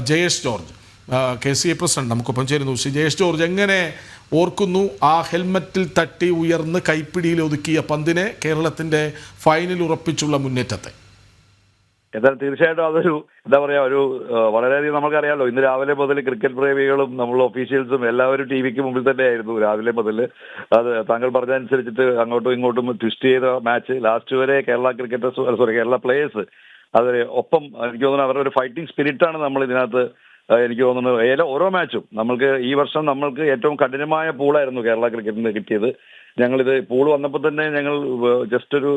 Jayesh George KCA president നമുക്കൊപ്പം ചേരുന്നു. Shri Jayesh George, എങ്ങനെ ഓർക്കുന്നു ആ ഹെൽമറ്റിൽ തട്ടി ഉയർന്ന് കൈപ്പിടിയിൽ ഒതുക്കിയ പന്തിനെ, കേരളത്തിൻ്റെ ഫൈനൽ ഉറപ്പിച്ചുള്ള മുന്നേറ്റത്തെ? എന്തായാലും തീർച്ചയായിട്ടും അതൊരു എന്താ പറയാ, ഒരു വളരെയധികം നമുക്കറിയാമല്ലോ, ഇന്ന് രാവിലെ മുതൽ ക്രിക്കറ്റ് പ്രേമികളും നമ്മൾ ഒഫീഷ്യൽസും എല്ലാവരും ടിവിക്ക് മുമ്പിൽ തന്നെയായിരുന്നു രാവിലെ മുതൽ. അത് താങ്കൾ പറഞ്ഞതനുസരിച്ചിട്ട് അങ്ങോട്ടും ഇങ്ങോട്ടും ട്വിസ്റ്റ് ചെയ്ത മാച്ച് ലാസ്റ്റ് വരെ കേരള കേരള പ്ലേയേഴ്സ് അത് ഒപ്പം, എനിക്ക് തോന്നുന്നു അവരുടെ ഒരു ഫൈറ്റിംഗ് സ്പിരിറ്റാണ് നമ്മൾ ഇതിനകത്ത് എനിക്ക് തോന്നുന്നു ഓരോ മാച്ചും നമ്മൾക്ക് ഈ വർഷം നമ്മൾക്ക് ഏറ്റവും കഠിനമായ പൂളായിരുന്നു കേരള ക്രിക്കറ്റിന് കിട്ടിയത്. ഞങ്ങളിത് പൂൾ വന്നപ്പോൾ തന്നെ ഞങ്ങൾ ജസ്റ്റ് ഒരു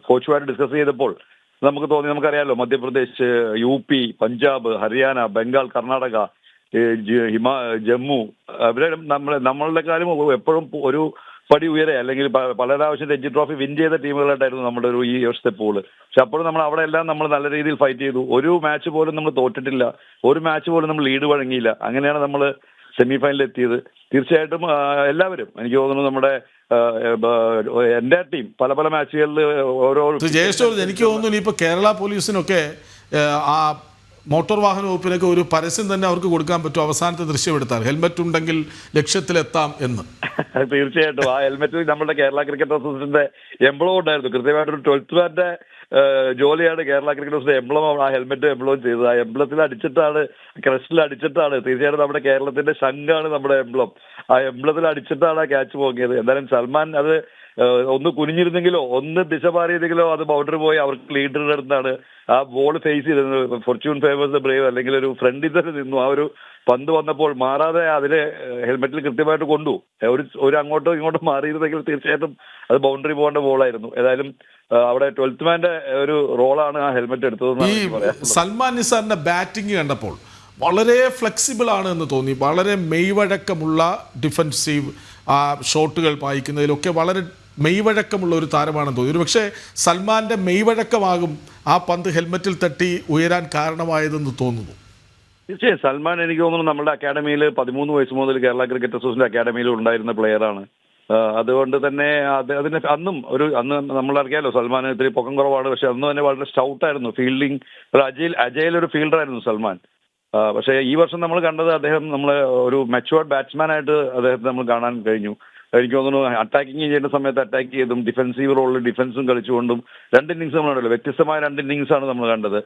കോച്ചുമായിട്ട് ഡിസ്കസ് ചെയ്തപ്പോൾ നമുക്ക് തോന്നി, നമുക്കറിയാമല്ലോ മധ്യപ്രദേശ്, UP, പഞ്ചാബ്, ഹരിയാന, ബംഗാൾ, കർണാടക, ജമ്മു, അവരെ നമ്മളുടെക്കാളും എപ്പോഴും ഒരു പടി ഉയരെ അല്ലെങ്കിൽ പല പ്രാവശ്യം രഞ്ജി ട്രോഫി വിൻ ചെയ്ത ടീമുകളായിട്ടായിരുന്നു നമ്മുടെ ഈ വർഷത്തെ പൂള്. പക്ഷെ അപ്പോഴും നമ്മൾ അവിടെ എല്ലാം നമ്മൾ നല്ല രീതിയിൽ ഫൈറ്റ് ചെയ്തു. ഒരു മാച്ച് പോലും നമ്മൾ തോറ്റിട്ടില്ല, ഒരു മാച്ച് പോലും നമ്മൾ ലീഡ് വഴങ്ങിയില്ല. അങ്ങനെയാണ് നമ്മൾ സെമി ഫൈനലിൽ എത്തിയത്. തീർച്ചയായിട്ടും എല്ലാവരും എനിക്ക് തോന്നുന്നു നമ്മുടെ എൻ്റെ ടീം പല പല മാച്ചുകളിൽ ഓരോ ജയേഷ് ജോർജ്, എനിക്ക് തോന്നുന്നു ഇപ്പോൾ കേരള പോലീസിനൊക്കെ ആ മോട്ടോർ വാഹന വകുപ്പിനൊക്കെ ഒരു പരസ്യം തന്നെ അവർക്ക് കൊടുക്കാൻ പറ്റും, അവസാനത്തെ ദൃശ്യം എടുത്താൽ ഹെൽമെറ്റ് ഉണ്ടെങ്കിൽ ലക്ഷ്യത്തിലെത്താം എന്ന്. തീർച്ചയായിട്ടും ആ ഹെൽമെറ്റ് നമ്മുടെ കേരള ക്രിക്കറ്റ് അസോസിയേഷന്റെ എംബ്ലം ഉണ്ടായിരുന്നു. കൃത്യമായിട്ടൊരു 12th മാൻ്റെ ജോലിയാണ് കേരള ക്രിക്കറ്റ് അസോസിയേഷൻ എംബ്ലം, ആ ഹെൽമെറ്റ് എംബ്ലം ചെയ്തത്. ആ എംബ്ലത്തിൽ അടിച്ചിട്ടാണ്, ക്രസ്റ്റിൽ അടിച്ചിട്ടാണ്, തീർച്ചയായിട്ടും നമ്മുടെ കേരളത്തിന്റെ ശംഖാണ് നമ്മുടെ എംബ്ലം. ആ എംബ്ലത്തിൽ അടിച്ചിട്ടാണ് ആ ക്യാച്ച് പോകിയത്. എന്തായാലും സൽമാൻ അത് ഒന്ന് കുനിഞ്ഞിരുന്നെങ്കിലോ ഒന്ന് ദിശ മാറിയിരുന്നെങ്കിലോ അത് ബൗണ്ടറി പോയി അവർക്ക് ലീഡറുടെ അടുത്താണ് ആ ബോൾ ഫേസ് ചെയ്തിരുന്നത്. ഫോർച്യൂൺ ഫേവേഴ്സ് ബ്രേവ് അല്ലെങ്കിൽ ഒരു ഫ്രണ്ടിൽ തന്നെ നിന്നു. ആ ഒരു പന്ത് വന്നപ്പോൾ മാറാതെ അതിനെ ഹെൽമെറ്റിൽ കൃത്യമായിട്ട് കൊണ്ടു. ഒരു അങ്ങോട്ടോ ഇങ്ങോട്ടോ മാറിയിരുന്നെങ്കിൽ തീർച്ചയായിട്ടും അത് ബൗണ്ടറി പോകേണ്ട ബോളായിരുന്നു. ഏതായാലും അവിടെ 12th മാൻ്റെ ഒരു റോളാണ് ആ ഹെൽമെറ്റ് എടുത്തതെന്ന് പറയാം. സൽമാൻ നിസാറിന്റെ ബാറ്റിംഗ് കണ്ടപ്പോൾ വളരെ ഫ്ലെക്സിബിൾ ആണ് എന്ന് തോന്നി. വളരെ മെയ്വഴക്കമുള്ള ഡിഫൻസീവ് ഷോട്ടുകൾ പായിക്കുന്നതിലൊക്കെ വളരെ മെയ്വഴക്കമുള്ള ഒരു താരമാണെന്ന് തോന്നി. ഒരു പക്ഷേ സൽമാന്റെ മെയ്വഴക്കമാകും ആ പന്ത് ഹെൽമെറ്റിൽ തട്ടി ഉയരാൻ കാരണമായതെന്ന് തോന്നുന്നു. തീർച്ചയായും സൽമാൻ എനിക്ക് തോന്നുന്നു നമ്മുടെ അക്കാഡമിയിൽ 13 വയസ്സ് മുതൽ കേരള ക്രിക്കറ്റ് അസോസിയേഷൻ അക്കാഡമിയിൽ ഉണ്ടായിരുന്ന പ്ലെയറാണ്. അതുകൊണ്ട് തന്നെ അതിന് അന്ന് നമ്മളറിയാലോ സൽമാൻ ഇത്തിരി പൊക്കം കുറവാണ്, പക്ഷെ അന്ന് തന്നെ വളരെ സ്റ്റൗട്ടായിരുന്നു. ഫീൽഡിങ് ഒരു അജയിൽ ഒരു ഫീൽഡറായിരുന്നു സൽമാൻ. പക്ഷേ ഈ വർഷം നമ്മൾ കണ്ടത് അദ്ദേഹം ഒരു മെച്ചുവേർഡ് ബാറ്റ്സ്മാൻ ആയിട്ട് അദ്ദേഹത്തെ നമ്മൾ കാണാൻ കഴിഞ്ഞു. എനിക്ക് തോന്നുന്നു അറ്റാക്കിങ് ചെയ്യുന്ന സമയത്ത് അറ്റാക്ക് ചെയ്തും ഡിഫൻസീവ് റോളിൽ ഡിഫൻസും കളിച്ചുകൊണ്ടും 2 ഇന്നിങ്സ് നമ്മളുണ്ടല്ലോ, വ്യത്യസ്തമായ 2 ഇന്നിങ്സാണ് നമ്മൾ കണ്ടത്.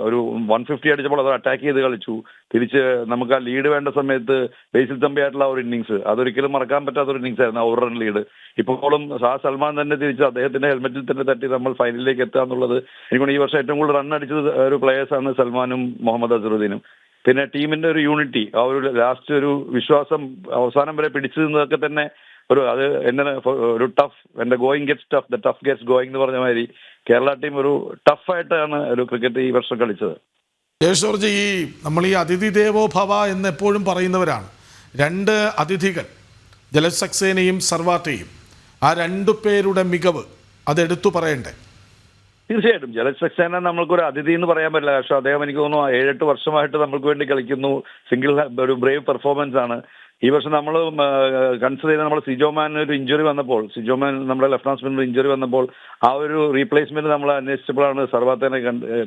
ഒരു 150 അടിച്ചപ്പോൾ അത് അറ്റാക്ക് ചെയ്ത് കളിച്ചു. തിരിച്ച് നമുക്ക് ആ ലീഡ് വേണ്ട സമയത്ത് ബേസിൽ തമ്പിയായിട്ടുള്ള ഒരു ഇന്നിങ്സ് അതൊരിക്കലും മറക്കാൻ പറ്റാത്തൊരു ഇന്നിങ്സ് ആയിരുന്നു, ഓവർ റൺ ലീഡ്. ഇപ്പോഴും സൽമാൻ തന്നെ തിരിച്ച് അദ്ദേഹത്തിന്റെ ഹെൽമെറ്റിൽ തന്നെ തട്ടി നമ്മൾ ഫൈനലിലേക്ക് എത്തുക എന്നുള്ളത് എനിക്കൊന്ന് ഈ വർഷം ഏറ്റവും കൂടുതൽ റൺ അടിച്ചത് ഒരു പ്ലേയേഴ്സാണ് സൽമാനും മുഹമ്മദ് അസറുദ്ദീനും. പിന്നെ ടീമിന്റെ ഒരു യൂണിറ്റി, ആ ഒരു ലാസ്റ്റ് ഒരു വിശ്വാസം അവസാനം വരെ പിടിച്ചു നിന്നതൊക്കെ തന്നെ അത് ഒരു ടഫ്, എൻ്റെ going gets tough, the tough gets going എന്ന് പറഞ്ഞ മാതിരി കേരള ടീം ഒരു ടഫായിട്ടാണ് ഒരു ക്രിക്കറ്റ് ഈ വർഷം കളിച്ചത്. ജയേഷ് ജോർജ്, നമ്മൾ ഈ അതിഥി ദേവോ ഭവ എന്ന് എപ്പോഴും പറയുന്നവരാണ്. 2 അതിഥികൾ, ജലജ് സക്സേനയും സർവാറ്റയും, ആ 2 പേരുടെ മികവ് അതെടുത്തു പറയണ്ടേ? തീർച്ചയായിട്ടും ജലജ് സക്സേന നമ്മൾക്കൊരു അതിഥി എന്ന് പറയാൻ പറ്റില്ല. പക്ഷെ അദ്ദേഹം എനിക്ക് തോന്നുന്നു 7-8 വർഷമായിട്ട് നമ്മൾക്ക് വേണ്ടി കളിക്കുന്നു. ഒരു ബ്രേവ് പെർഫോമൻസ് ആണ്. ഈ വർഷം നമ്മൾ കൺസിഡർ ചെയ്ത നമ്മൾ സിജോമാൻ ഒരു ഇഞ്ചുറി വന്നപ്പോൾ, സിജോമാൻ നമ്മുടെ ലെഫ്റ്റ് ഹാൻഡ് സ്പിന്നർ ഇഞ്ചുറി വന്നപ്പോൾ ആ ഒരു റീപ്ലേസ്മെന്റ് നമ്മൾ അന്വേഷിച്ചപ്പോഴാണ് സർവാത്തേനെ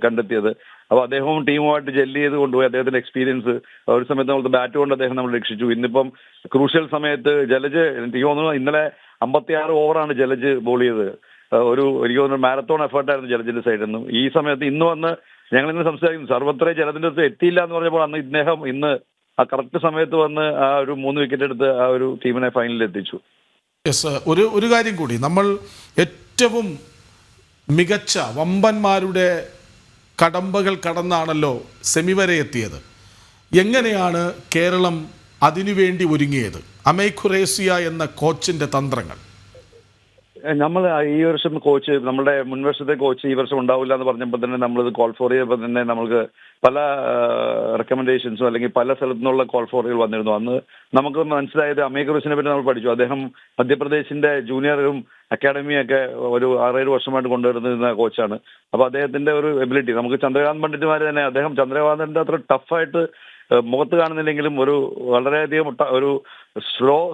കണ്ടെത്തിയത്. അപ്പോൾ അദ്ദേഹവും ടീമുമായിട്ട് ജെല്ല് ചെയ്ത് കൊണ്ടുപോയി. അദ്ദേഹത്തിന്റെ എക്സ്പീരിയൻസ് ഒരു സമയത്ത് നമ്മൾ ബാറ്റ് കൊണ്ട് അദ്ദേഹം നമ്മൾ രക്ഷിച്ചു. ഇന്നിപ്പം ക്രൂഷ്യൽ സമയത്ത് ജലജ് എനിക്ക് തോന്നുന്നു ഇന്നലെ 56 ഓവറാണ് ജലജ് ബോൾ ചെയ്തത്. എനിക്ക് തോന്നുന്നു മാരത്തോൺ എഫേർട്ടായിരുന്നു ജലജിന്റെ സൈഡിൽ നിന്നും. ഈ സമയത്ത് ഇന്ന് വന്ന് ഞങ്ങൾ ഇന്ന് സംസാരിക്കുന്നു, സർവത്ര ജലജിന്റെ അടുത്ത് എത്തിയില്ല എന്ന് പറഞ്ഞപ്പോൾ അന്ന് ഇദ്ദേഹം ഇന്ന് ആ കറക്റ്റ് സമയത്ത് വന്ന് ആ ഒരു 3 വിക്കറ്റ് എടുത്ത് ആ ഒരു ടീമിനെ ഫൈനലിൽ എത്തിച്ചു. യെസ്, ഒരു കാര്യം കൂടി, നമ്മൾ ഏറ്റവും മികച്ച വമ്പന്മാരുടെ കടമ്പകൾ കടന്നാണല്ലോ സെമി വരെ എത്തിയത്. എങ്ങനെയാണ് കേരളം അതിനുവേണ്ടി ഒരുങ്ങിയത്? അമേ ഖുറേസിയ എന്ന കോച്ചിന്റെ തന്ത്രങ്ങൾ. നമ്മൾ ഈ വർഷം കോച്ച്, നമ്മുടെ മുൻവർഷത്തെ കോച്ച് ഈ വർഷം ഉണ്ടാവില്ല എന്ന് പറഞ്ഞപ്പോൾ തന്നെ നമ്മളിത് കോൾ ഫോർ ചെയ്തപ്പോൾ തന്നെ നമ്മൾക്ക് പല റെക്കമെൻഡേഷൻസും അല്ലെങ്കിൽ പല സ്ഥലത്തു നിന്നുള്ള കോൾ ഫോറുകൾ വന്നിരുന്നു. അന്ന് നമുക്ക് മനസ്സിലായത് അമേ ഖുറേസിനെ പറ്റി നമ്മൾ പഠിച്ചു. അദ്ദേഹം മധ്യപ്രദേശിന്റെ ജൂനിയറും അക്കാഡമിയൊക്കെ ഒരു 6-7 വർഷമായിട്ട് കൊണ്ടുവരുന്ന കോച്ചാണ്. അപ്പോൾ അദ്ദേഹത്തിന്റെ ഒരു എബിലിറ്റി നമുക്ക് ചന്ദ്രകാന്ത് പണ്ഡിറ്റുമാർ തന്നെ അദ്ദേഹം ചന്ദ്രകാന്തിന്റെ അത്ര ടഫായിട്ട് മുഖത്ത് കാണുന്നില്ലെങ്കിലും ഒരു വളരെയധികം ഒരു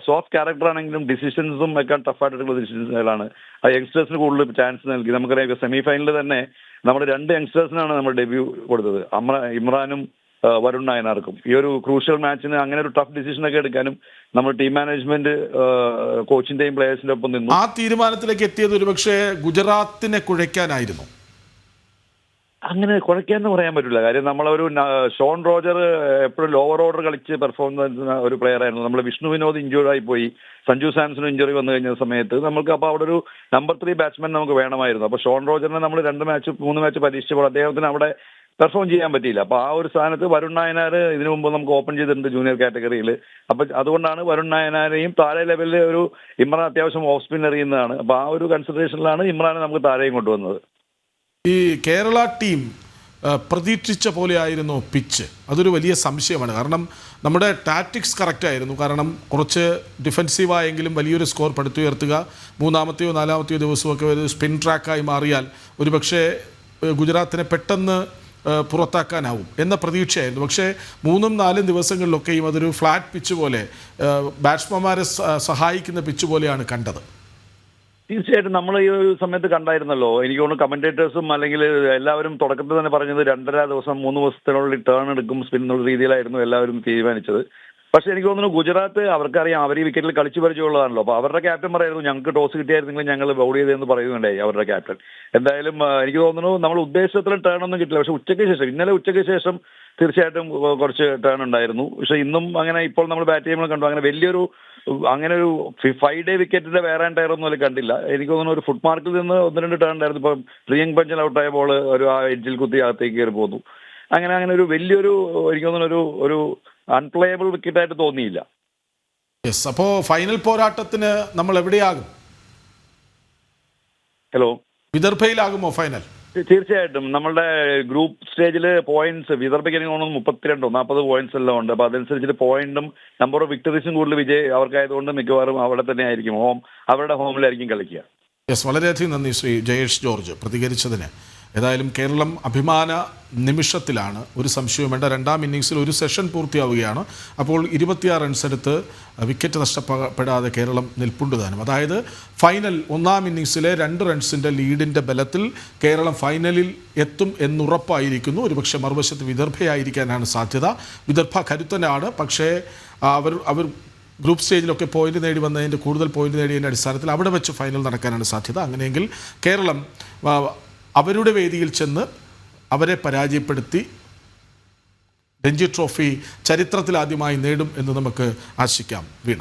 സോഫ്റ്റ് ക്യാരക്ടർ ആണെങ്കിലും ഡിസിഷൻസും ഒക്കെ ടഫായിട്ടുള്ള ഡിസിഷൻസുകളാണ്. ആ യങ്സ്റ്റേഴ്സിന് കൂടുതൽ ചാൻസ് നൽകി. നമുക്കറിയാം സെമി ഫൈനലിൽ തന്നെ നമ്മുടെ 2 യങ്സ്റ്റേഴ്സിനാണ് നമ്മൾ ഡെബ്യൂ കൊടുത്തത്, ഇമ്രാനും വരുൺ നായനാർക്കും. ഈ ഒരു ക്രൂഷ്യൽ മാച്ചിന് അങ്ങനെ ഒരു ടഫ് ഡിസിഷൻ ഒക്കെ എടുക്കാനും നമ്മൾ ടീം മാനേജ്മെന്റ് കോച്ചിന്റെയും പ്ലേയേഴ്സിന്റെ ഒപ്പം നിന്നു. ആ തീരുമാനത്തിലേക്ക് എത്തിയത് ഒരുപക്ഷെ ഗുജറാത്തിനെ കുഴയ്ക്കാനായിരുന്നു. അങ്ങനെ കുഴയ്ക്കാന്ന് പറയാൻ പറ്റില്ല. കാര്യം നമ്മളൊരു ഷോൺ റോജർ എപ്പോഴും ലോവർ ഓർഡർ കളിച്ച് പെർഫോം ചെയ്യുന്ന ഒരു പ്ലെയർ ആയിരുന്നു. നമ്മൾ വിഷ്ണു വിനോദ് ഇഞ്ചുറി ആയി പോയി, സഞ്ജു സാംസൺ ഇഞ്ചുറി വന്നു കഴിഞ്ഞ സമയത്ത് നമുക്ക് അപ്പോൾ അവിടെ ഒരു നമ്പർ 3 ബാറ്റ്സ്മാൻ നമുക്ക് വേണമായിരുന്നു. അപ്പോൾ ഷോൺ റോജറിനെ നമ്മൾ 2-3 മാച്ച് പരീക്ഷിച്ചപ്പോൾ അദ്ദേഹത്തിന് അവിടെ പെർഫോം ചെയ്യാൻ പറ്റിയില്ല. അപ്പോൾ ആ ഒരു സ്ഥാനത്ത് വരുൺ നായനാർ ഇതിനു മുമ്പ് നമുക്ക് ഓപ്പൺ ചെയ്തിട്ടുണ്ട് ജൂനിയർ കാറ്റഗറിയിൽ. അപ്പോൾ അതുകൊണ്ടാണ് വരുൺ നായനാരെയും താഴെ ലെവലിൽ ഒരു ഇമ്രാൻ അത്യാവശ്യം ഓഫ് സ്പിൻ എറിയുന്നതാണ്. അപ്പോൾ ആ ഒരു കൺസിഡറേഷനിലാണ് ഇമ്രാനെ നമുക്ക് താഴെയും കൊണ്ടുവന്നത്. ഈ കേരള ടീം പ്രതീക്ഷിച്ച പോലെ ആയിരുന്നു പിച്ച്? അതൊരു വലിയ സംശയമാണ്. കാരണം നമ്മുടെ ടാറ്റിക്സ് കറക്റ്റ് ആയിരുന്നു. കാരണം കുറച്ച് ഡിഫെൻസീവായെങ്കിലും വലിയൊരു സ്കോർ പടുത്തുയർത്തുക, 3-ാമത്തെയോ 4-ാമത്തെയോ ദിവസമൊക്കെ ഒരു സ്പിൻ ട്രാക്കായി മാറിയാൽ ഒരുപക്ഷെ ഗുജറാത്തിനെ പെട്ടെന്ന് പുറത്താക്കാനാവും എന്ന പ്രതീക്ഷയായിരുന്നു. പക്ഷേ 3-4 ദിവസങ്ങളിലൊക്കെയും അതൊരു ഫ്ലാറ്റ് പിച്ച് പോലെ, ബാറ്റ്സ്മാൻമാരെ സഹായിക്കുന്ന പിച്ച് പോലെയാണ് കണ്ടത്. തീർച്ചയായിട്ടും നമ്മൾ ഈ ഒരു സമയത്ത് കണ്ടായിരുന്നല്ലോ. എനിക്ക് തോന്നുന്നു കമന്റേറ്റേഴ്സും അല്ലെങ്കിൽ എല്ലാവരും തുടക്കത്തിൽ തന്നെ പറഞ്ഞത് 2.5 ദിവസം 3 ദിവസത്തിനുള്ളിൽ ടേൺ എടുക്കും സ്പിൻ എന്നുള്ള രീതിയിലായിരുന്നു എല്ലാവരും തീരുമാനിച്ചത്. പക്ഷെ എനിക്ക് തോന്നുന്നു ഗുജറാത്ത് അവർക്കറിയാം, അവർ ഈ വിക്കറ്റിൽ കളിച്ചു പരിചയമുള്ളതാണല്ലോ. അപ്പോൾ അവരുടെ ക്യാപ്റ്റൻ പറയുന്നു ഞങ്ങൾക്ക് ടോസ് കിട്ടിയായിരുന്നെങ്കിൽ ഞങ്ങൾ ബൗൾ ചെയ്തതെന്ന് പറയുന്നുണ്ടായി അവരുടെ ക്യാപ്റ്റൻ. എന്തായാലും എനിക്ക് തോന്നുന്നു നമ്മൾ ഉദ്ദേശത്തിൽ ടേൺ ഒന്നും കിട്ടില്ല. പക്ഷെ ഇന്നലെ ഉച്ചയ്ക്ക് ശേഷം തീർച്ചയായിട്ടും കുറച്ച് ടേൺ ഉണ്ടായിരുന്നു. പക്ഷെ ഇന്നും അങ്ങനെ ഇപ്പോൾ നമ്മൾ ബാറ്റ് ചെയ്യുമ്പോൾ കണ്ടു അങ്ങനെ വലിയൊരു അങ്ങനെ ഒരു 5 ഡേ വിക്കറ്റിന്റെ വേറെ ടയർ ഒന്നും അതിൽ കണ്ടില്ല. എനിക്ക് തോന്നുന്നു ഒരു ഫുട് മാർക്കിൽ നിന്ന് 1-2 ടേൺ ഉണ്ടായിരുന്നു. ഇപ്പം പ്രിയങ്ക് പഞ്ചൽ ഔട്ടായ ബോൾ ഒരു ആ എഡ്ജിൽ കുത്തി അകത്തേക്ക് കയറി പോന്നു. അങ്ങനെ ഒരു വലിയൊരു എനിക്ക് തോന്നുന്നു ഒരു അൺപ്ലേയബിൾ വിക്കറ്റായിട്ട് തോന്നിയില്ല. യെസ്, അപ്പോൾ ഫൈനൽ പോരാട്ടത്തിന് നമ്മൾ എവിടെയാകും? Hello, വിദർഭയിലാകുമോ final? തീർച്ചയായിട്ടും നമ്മളുടെ ഗ്രൂപ്പ് സ്റ്റേജിൽ പോയിന്റ്സ് വിദർഭയ്ക്ക് എനിക്ക് തോന്നുന്നു 32-40 പോയിന്റ്സ് എല്ലാം ഉണ്ട്. അപ്പോൾ അതനുസരിച്ചിട്ട് പോയിന്റും നമ്പർ ഓഫ് വിക്ടറീസും കൂടുതൽ അവർക്കായതുകൊണ്ട് മിക്കവാറും അവിടെ തന്നെ ആയിരിക്കും അവരുടെ ഹോമിലായിരിക്കും കളിക്കുക. യെസ്, വളരെയധികം നന്ദി ശ്രീ ജയേഷ് ജോർജ് പ്രതികരിച്ചതിന്. ഏതായാലും കേരളം അഭിമാന നിമിഷത്തിലാണ്, ഒരു സംശയവും വേണ്ട. 2-ാം ഇന്നിങ്സിൽ ഒരു സെഷൻ പൂർത്തിയാവുകയാണ്. അപ്പോൾ 26 റൺസ് എടുത്ത് വിക്കറ്റ് നഷ്ടപ്പെടാതെ കേരളം നിൽപ്പുണ്ട് താനും. അതായത് ഫൈനൽ 1-ാം ഇന്നിങ്സിലെ 2 റൺസിൻ്റെ ലീഡിൻ്റെ ബലത്തിൽ കേരളം ഫൈനലിൽ എത്തും എന്നുറപ്പായിരിക്കുന്നു. ഒരുപക്ഷെ മറുവശത്ത് വിദർഭയായിരിക്കാനാണ് സാധ്യത. വിദർഭ കരുത്തനാണ്, പക്ഷേ അവർ ഗ്രൂപ്പ് സ്റ്റേജിലൊക്കെ പോയിന്റ് നേടി വന്നതിൻ്റെ കൂടുതൽ പോയിന്റ് നേടിയതിൻ്റെ അടിസ്ഥാനത്തിൽ അവിടെ വെച്ച് ഫൈനൽ നടക്കാനാണ് സാധ്യത. അങ്ങനെയെങ്കിൽ കേരളം അവരുടെ വേദിയിൽ ചെന്ന് അവരെ പരാജയപ്പെടുത്തി രഞ്ജി ട്രോഫി ചരിത്രത്തിലാദ്യമായി നേടും എന്ന് നമുക്ക് ആശിക്കാം. വീണ.